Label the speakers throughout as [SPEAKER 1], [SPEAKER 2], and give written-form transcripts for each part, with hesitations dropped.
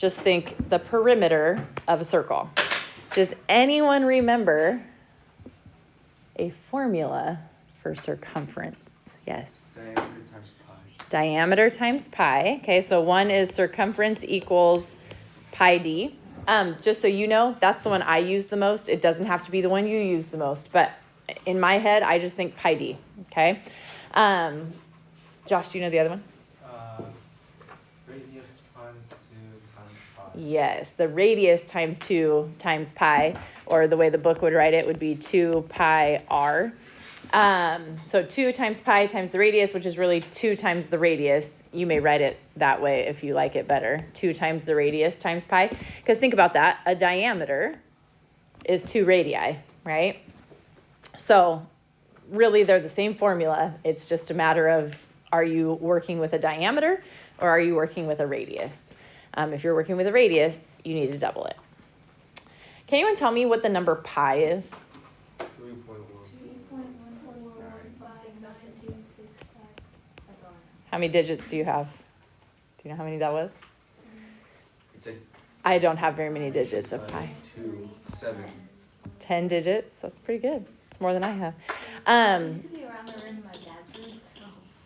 [SPEAKER 1] just think the perimeter of a circle. Does anyone remember a formula for circumference? Yes.
[SPEAKER 2] Diameter times pi.
[SPEAKER 1] Diameter times pi. Okay, so one is circumference equals pi d. Just so you know, that's the one I use the most. It doesn't have to be the one you use the most, but in my head, I just think pi d. Okay. Josh, do you know the other one?
[SPEAKER 2] Radius times 2 times pi.
[SPEAKER 1] Yes, the radius times 2 times pi, or the way the book would write it would be 2 pi r. So 2 times pi times the radius, which is really 2 times the radius. You may write it that way if you like it better. 2 times the radius times pi. Because think about that. A diameter is 2 radii, right? So really they're the same formula. It's just a matter of, are you working with a diameter or are you working with a radius? If you're working with a radius, you need to double it. Can anyone tell me what the number pi is?
[SPEAKER 2] 3.1.
[SPEAKER 1] How many digits do you have? Do you know how many that was?
[SPEAKER 2] It's a
[SPEAKER 1] I don't have very many digits of pi.
[SPEAKER 2] 2, 7.
[SPEAKER 1] 10 digits, that's pretty good. It's more than I have.
[SPEAKER 3] Used to be around the room in my dad's room, so.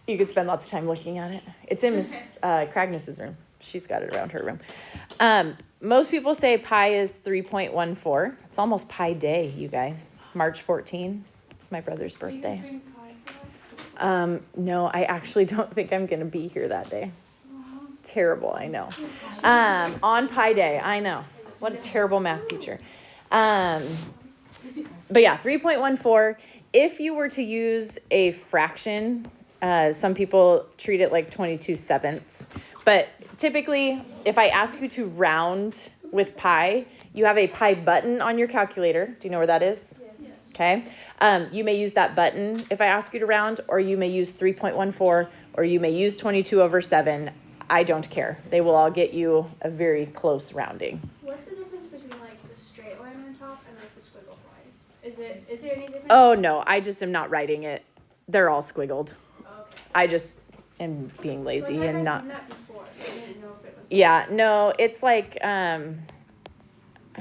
[SPEAKER 1] You could spend lots of time looking at it. It's in Miss Cragness's room. She's got it around her room. Most people say pi is 3.14. It's almost Pi Day, you guys. March 14. It's my brother's birthday.
[SPEAKER 3] Bring pie for us?
[SPEAKER 1] No, I actually don't think I'm going to be here that day. Terrible, I know. On Pi Day, I know. What a terrible math teacher. But yeah, 3.14. If you were to use a fraction, some people treat it like 22 sevenths. But typically, if I ask you to round with pi, you have a pi button on your calculator. Do you know where that is?
[SPEAKER 3] Yes.
[SPEAKER 1] Okay. You may use that button if I ask you to round, or you may use 3.14, or you may use 22 over 7. I don't care. They will all get you a very close rounding.
[SPEAKER 3] What's the difference between like the straight line on top and like the squiggle line? Is there any difference?
[SPEAKER 1] Oh, no, I just am not writing it. They're all squiggled.
[SPEAKER 3] Okay.
[SPEAKER 1] I just am being lazy
[SPEAKER 3] Like
[SPEAKER 1] and
[SPEAKER 3] I've
[SPEAKER 1] not.
[SPEAKER 3] seen that before, so I didn't know if it was.
[SPEAKER 1] Yeah, no, it's like, I'm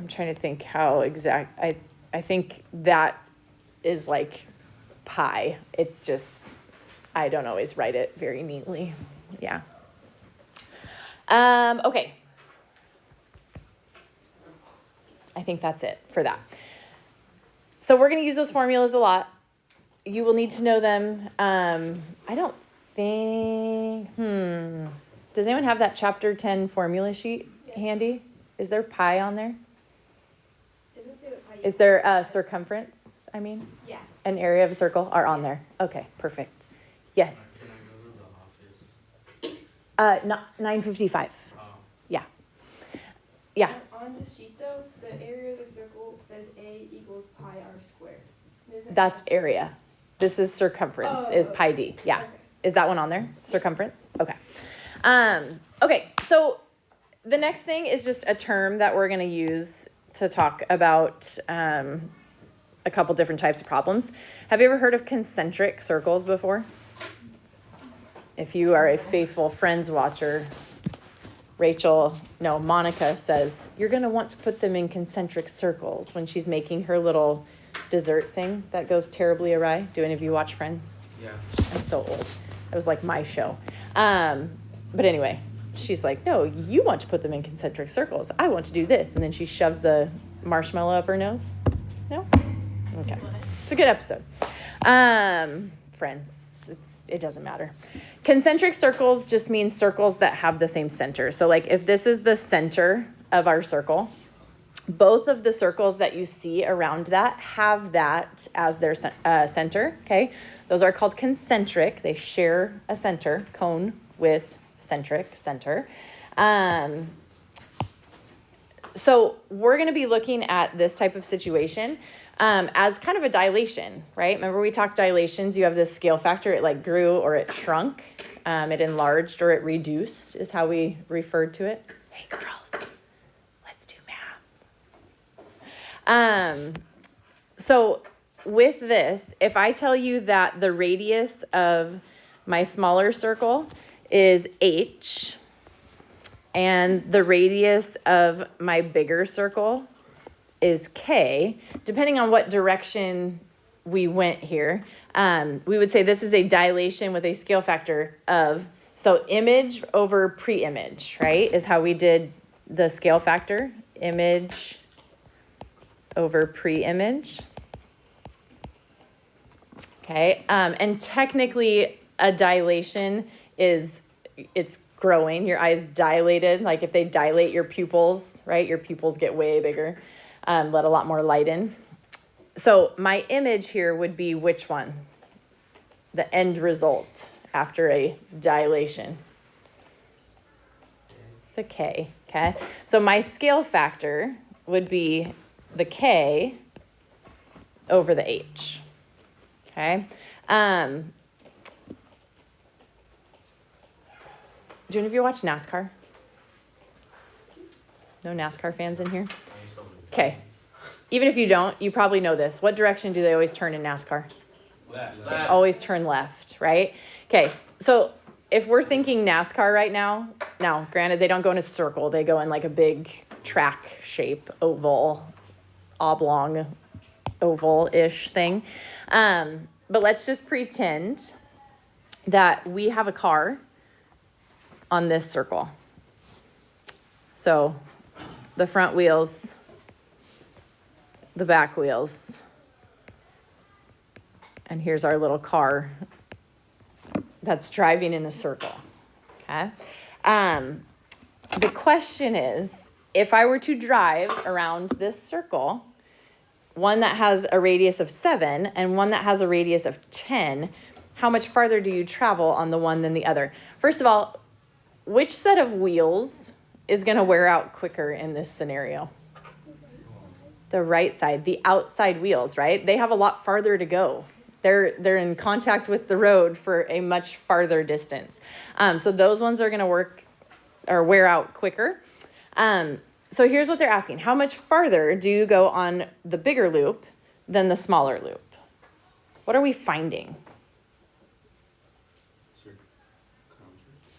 [SPEAKER 1] trying to think how exact, I think that is like pi. It's just, I don't always write it very neatly. Yeah. Okay. I think that's it for that. So we're going to use those formulas a lot. You will need to know them. I don't think, does anyone have that chapter 10 formula sheet handy? Is there pi on there?
[SPEAKER 3] It doesn't say what pi
[SPEAKER 1] Is there a circumference? I mean,
[SPEAKER 3] Yeah.
[SPEAKER 1] an area of a circle are on there. Okay, perfect. Yes.
[SPEAKER 2] Can I go to the office?
[SPEAKER 1] Not 955.
[SPEAKER 2] Oh.
[SPEAKER 1] Yeah. Yeah.
[SPEAKER 4] On the sheet though, the area of the circle says A equals pi r squared.
[SPEAKER 1] That's area. This is circumference, is pi d. Yeah.
[SPEAKER 4] Okay.
[SPEAKER 1] Is that one on there? Circumference? Okay. Okay, so the next thing is just a term that we're going to use to talk about a couple different types of problems. Have you ever heard of concentric circles before? If you are a faithful Friends watcher, Monica says, you're going to want to put them in concentric circles when she's making her little dessert thing that goes terribly awry. Do any of you watch Friends?
[SPEAKER 2] Yeah.
[SPEAKER 1] I'm so old. It was like my show. But anyway, she's like, no, you want to put them in concentric circles. I want to do this. And then she shoves the marshmallow up her nose. No? Okay. It's a good episode. Friends, it doesn't matter. Concentric circles just means circles that have the same center. So like if this is the center of our circle, both of the circles that you see around that have that as their center, okay? Those are called concentric. They share a center, cone with centric, center. So we're going to be looking at this type of situation as kind of a dilation, right? Remember we talked dilations. You have this scale factor. It like grew or it shrunk. It enlarged or it reduced is how we referred to it. Hey, girls, let's do math. So with this, if I tell you that the radius of my smaller circle is h, and the radius of my bigger circle is k. Depending on what direction we went here, we would say this is a dilation with a scale factor of, so image over pre-image, right, is how we did the scale factor, image over pre-image. Okay, and technically a dilation is, it's growing, your eyes dilated, like if they dilate your pupils, right, your pupils get way bigger, let a lot more light in. So my image here would be which one? The end result after a dilation. The K, okay? So my scale factor would be the K over the H, okay? Do any of you watch NASCAR? No NASCAR fans in here? Okay. Even if you don't, you probably know this. What direction do they always turn in NASCAR?
[SPEAKER 2] Left.
[SPEAKER 1] They always turn left, right? Okay, so if we're thinking NASCAR right now, granted, they don't go in a circle. They go in like a big track shape, oval, oblong, oval-ish thing. But let's just pretend that we have a car on this circle. So the front wheels, the back wheels, and here's our little car that's driving in a circle, okay? The question is, if I were to drive around this circle, one that has a radius of 7 and one that has a radius of 10, how much farther do you travel on the one than the other? First of all, which set of wheels is going to wear out quicker in this scenario? The right side, the outside wheels, right? They have a lot farther to go. They're in contact with the road for a much farther distance. So those ones are going to wear out quicker. So here's what they're asking. How much farther do you go on the bigger loop than the smaller loop? What are we finding?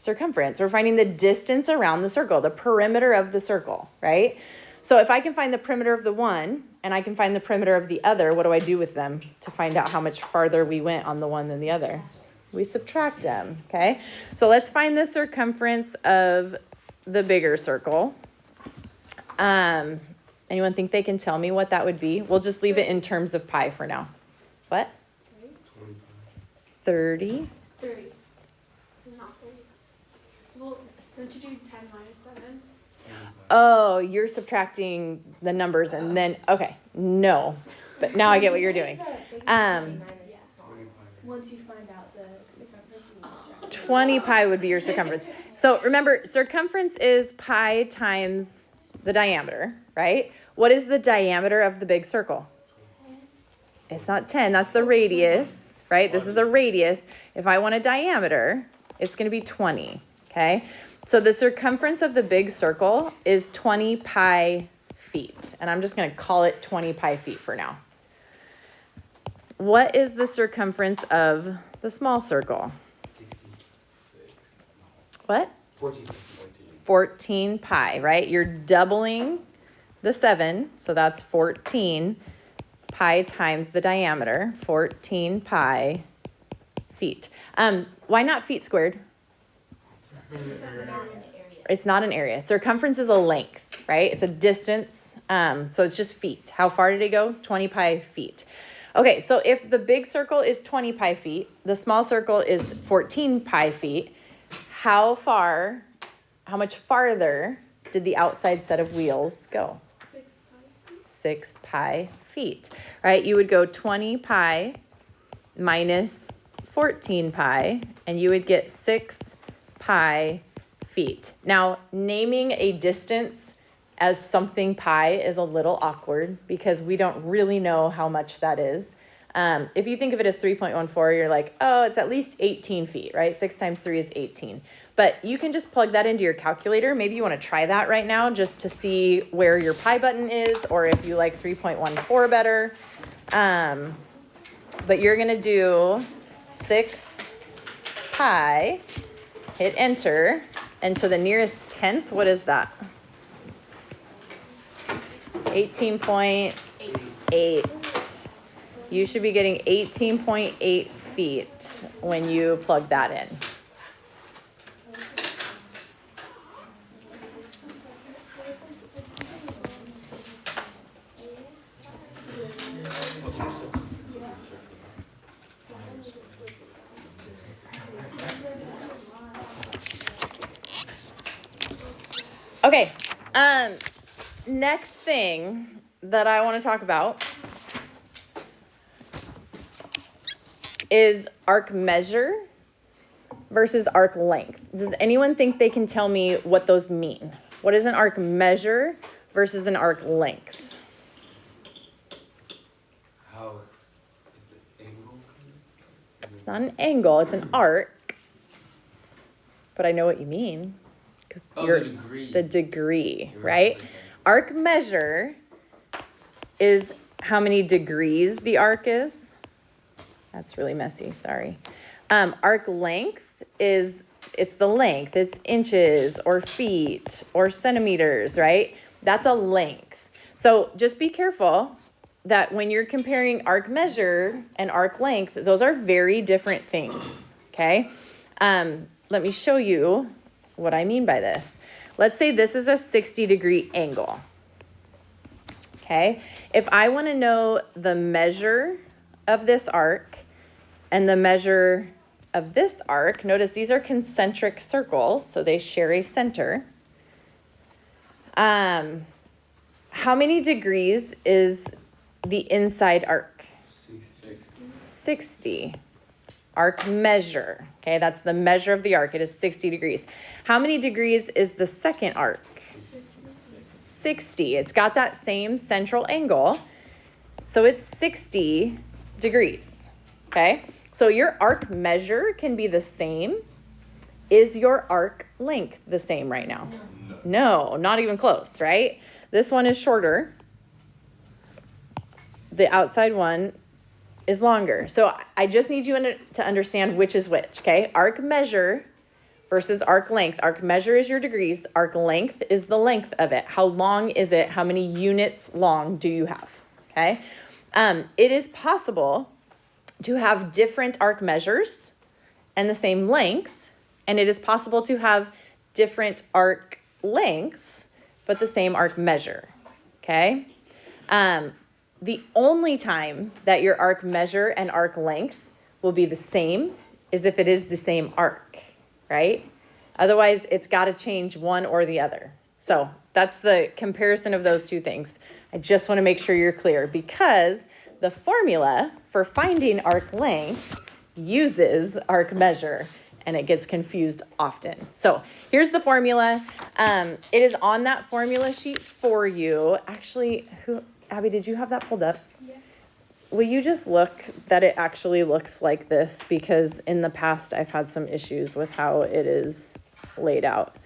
[SPEAKER 1] Circumference. We're finding the distance around the circle, the perimeter of the circle, right? So if I can find the perimeter of the one and I can find the perimeter of the other, what do I do with them to find out how much farther we went on the one than the other? We subtract them, okay? So let's find the circumference of the bigger circle. Anyone think they can tell me what that would be? We'll just leave it in terms of pi for now. What? 30.
[SPEAKER 3] 30. So not 30. Well, don't you do 10 minus 7?
[SPEAKER 1] Oh, you're subtracting the numbers and then, okay, no. But now I get what you're doing.
[SPEAKER 4] Once you find out the circumference.
[SPEAKER 1] 20 pi would be your circumference. So remember, circumference is pi times the diameter, right? What is the diameter of the big circle? It's not 10, that's the radius, right? This is a radius. If I want a diameter, it's going to be 20, okay? So the circumference of the big circle is 20 pi feet, and I'm just going to call it 20 pi feet for now. What is the circumference of the small circle?
[SPEAKER 2] 66.
[SPEAKER 1] What?
[SPEAKER 2] 14.
[SPEAKER 1] 14 pi, right? You're doubling the 7, so that's 14 pi times the diameter, 14 pi feet. Why not feet squared? It's not an area. Circumference is a length, right? It's a distance, so it's just feet. How far did it go? 20 pi feet. Okay, so if the big circle is 20 pi feet, the small circle is 14 pi feet, how much farther did the outside set of wheels go? 6 pi feet, right? You would go 20 pi minus 14 pi, and you would get 6 pi feet. Now, naming a distance as something pi is a little awkward because we don't really know how much that is. If you think of it as 3.14, you're like, oh, it's at least 18 feet, right? 6 times 3 is 18. But you can just plug that into your calculator. Maybe you want to try that right now just to see where your pi button is, or if you like 3.14 better. But you're going to do 6 pi, hit enter, And to the nearest tenth, what is that? 18.8. You should be getting 18.8 feet when you plug that in. Okay, next thing that I want to talk about is arc measure versus arc length. Does anyone think they can tell me what those mean? What is an arc measure versus an arc length?
[SPEAKER 2] How the angle?
[SPEAKER 1] It's not an angle, it's an arc. But I know what you mean. Because
[SPEAKER 2] The degree.
[SPEAKER 1] The degree,
[SPEAKER 2] You're
[SPEAKER 1] right?
[SPEAKER 2] okay.
[SPEAKER 1] Arc measure is how many degrees the arc is. That's really messy, sorry. Arc length it's the length. It's inches or feet or centimeters, right? That's a length. So just be careful that when you're comparing arc measure and arc length, those are very different things, okay? Let me show you what I mean by this. Let's say this is a 60-degree angle, okay? If I want to know the measure of this arc and the measure of this arc, notice these are concentric circles, so they share a center. How many degrees is the inside arc? 60. Arc measure, okay? That's the measure of the arc. It is 60 degrees. How many degrees is the second arc? 60. It's got that same central angle, so it's 60 degrees, okay? So your arc measure can be the same. Is your arc length the same right now? No, not even close, right? This one is shorter. The outside one is longer. So I just need you to understand which is which, okay? Arc measure versus arc length. Arc measure is your degrees. Arc length is the length of it. How long is it? How many units long do you have, okay? It is possible to have different arc measures and the same length, and it is possible to have different arc lengths, but the same arc measure, okay? The only time that your arc measure and arc length will be the same is if it is the same arc, right? Otherwise, it's got to change one or the other. So that's the comparison of those two things. I just want to make sure you're clear because the formula for finding arc length uses arc measure, and it gets confused often. So here's the formula. It is on that formula sheet for you. Actually, Abby, did you have that pulled up?
[SPEAKER 3] Yeah.
[SPEAKER 1] Will you just look that it actually looks like this? Because in the past, I've had some issues with how it is laid out.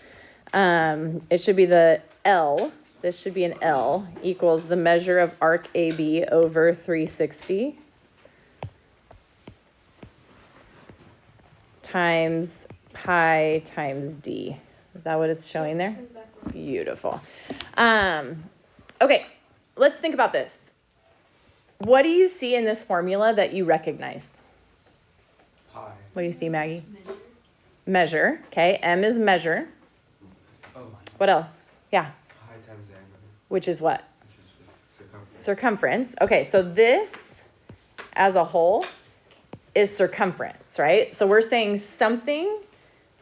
[SPEAKER 1] It should be the L. This should be an L equals the measure of arc AB over 360 times pi times D. Is that what it's showing there?
[SPEAKER 4] Exactly.
[SPEAKER 1] Beautiful. Okay, let's think about this. What do you see in this formula that you recognize?
[SPEAKER 2] Pi.
[SPEAKER 1] What do you see, Maggie? Measure. Okay, M is measure.
[SPEAKER 2] Oh.
[SPEAKER 1] What else? Yeah,
[SPEAKER 2] Pi times the angle,
[SPEAKER 1] which is what?
[SPEAKER 2] which is the circumference.
[SPEAKER 1] Circumference. Okay, so this as a whole is circumference, right? So we're saying something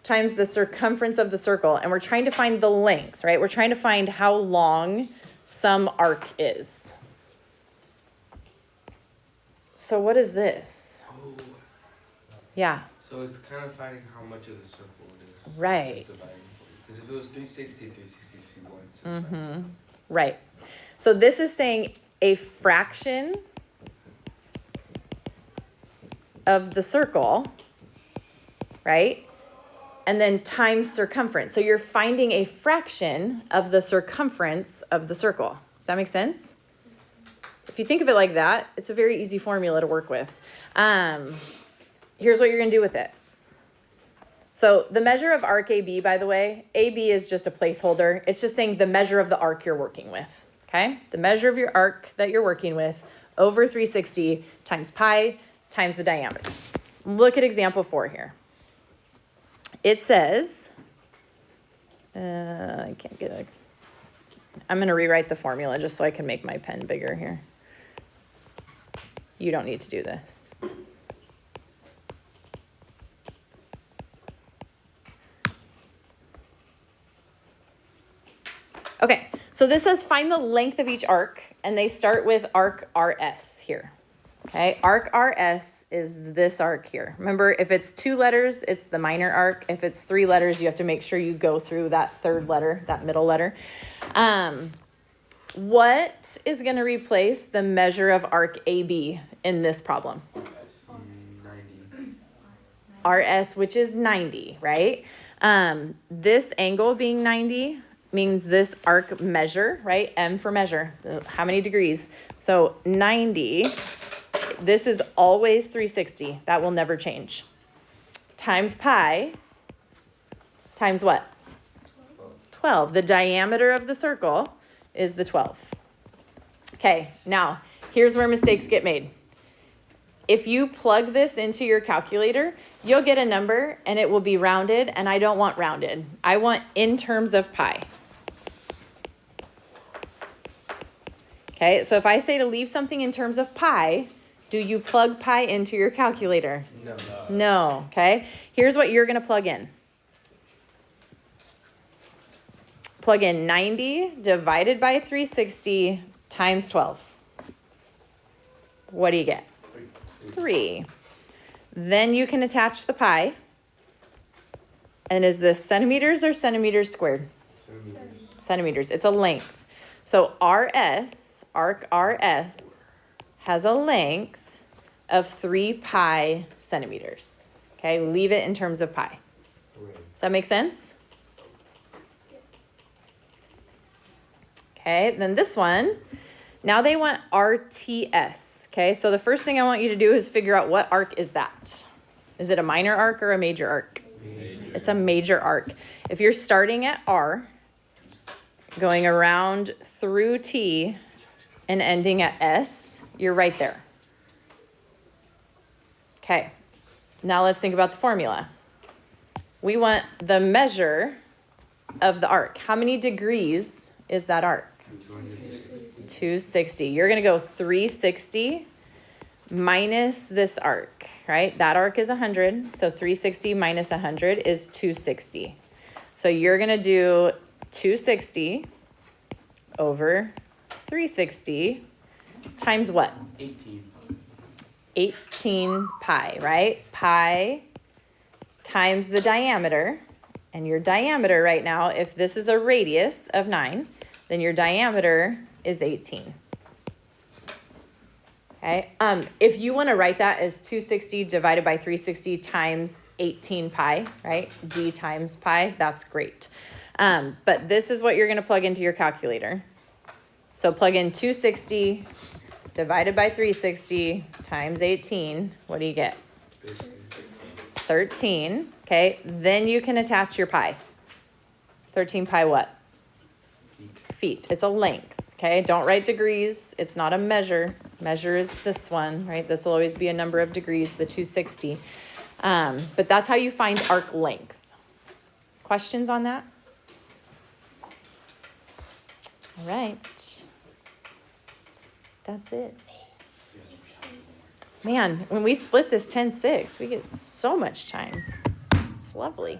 [SPEAKER 1] times the circumference of the circle, and we're trying to find the length, right? We're trying to find how long some arc is. So what is this?
[SPEAKER 2] Oh.
[SPEAKER 1] Yeah,
[SPEAKER 2] So it's kind of finding how much of the circle it is.
[SPEAKER 1] Right.
[SPEAKER 2] It's just dividing. Because if it was 360, 360 is 51. So
[SPEAKER 1] mm-hmm. Right. So this is saying a fraction of the circle, right? And then times circumference. So you're finding a fraction of the circumference of the circle. Does that make sense? If you think of it like that, it's a very easy formula to work with. Here's what you're going to do with it. So the measure of arc AB, by the way, AB is just a placeholder. It's just saying the measure of the arc you're working with, okay? The measure of your arc that you're working with over 360 times pi times the diameter. Look at example 4 here. It says, I can't get it. I'm going to rewrite the formula just so I can make my pen bigger here. You don't need to do this. Okay, so this says find the length of each arc, and they start with arc RS here. Okay, arc RS is this arc here. Remember, if it's 2 letters, it's the minor arc. If it's 3 letters, you have to make sure you go through that third letter, that middle letter. What is going to replace the measure of arc AB in this problem?
[SPEAKER 2] 90.
[SPEAKER 1] RS, which is 90, right? This angle being 90 means this arc measure, right? M for measure, how many degrees? So 90, this is always 360. That will never change. Times pi, times what? 12. The diameter of the circle is the 12. Okay, now here's where mistakes get made. If you plug this into your calculator, you'll get a number and it will be rounded, and I don't want rounded. I want in terms of pi. Okay, so if I say to leave something in terms of pi, do you plug pi into your calculator?
[SPEAKER 2] No.
[SPEAKER 1] No, okay? Here's what you're going to plug in. Plug in 90 divided by 360 times 12. What do you get? 3. Then you can attach the pi. And is this centimeters or centimeters squared? Centimeters. It's a length. So RS, arc RS, has a length of 3 pi centimeters. Okay, leave it in terms of pi. Does that make sense? Okay, then this one, now they want RTS. Okay, so the first thing I want you to do is figure out what arc is that. Is it a minor arc or a major arc?
[SPEAKER 2] Major.
[SPEAKER 1] It's a major arc. If you're starting at R, going around through T, and ending at S, you're right there. Okay, now let's think about the formula. We want the measure of the arc. How many degrees is that arc? 260. You're going to go 360 minus this arc, right? That arc is 100, so 360 minus 100 is 260. So you're going to do 260 over 360 times what?
[SPEAKER 2] 18.
[SPEAKER 1] 18 pi, right? Pi times the diameter. And your diameter right now, if this is a radius of 9, then your diameter is 18. Okay. If you want to write that as 260 divided by 360 times 18 pi, right? D times pi, that's great. But this is what you're going to plug into your calculator. So plug in 260 divided by 360 times 18. What do you get? 13. Okay. Then you can attach your pi. 13 pi what? Feet. It's a length. Okay. Don't write degrees. It's not a measure. Measure is this one, right? This will always be a number of degrees, the 260. But that's how you find arc length. Questions on that? All right. That's it. Man, when we split this 10-6, we get so much time. It's lovely.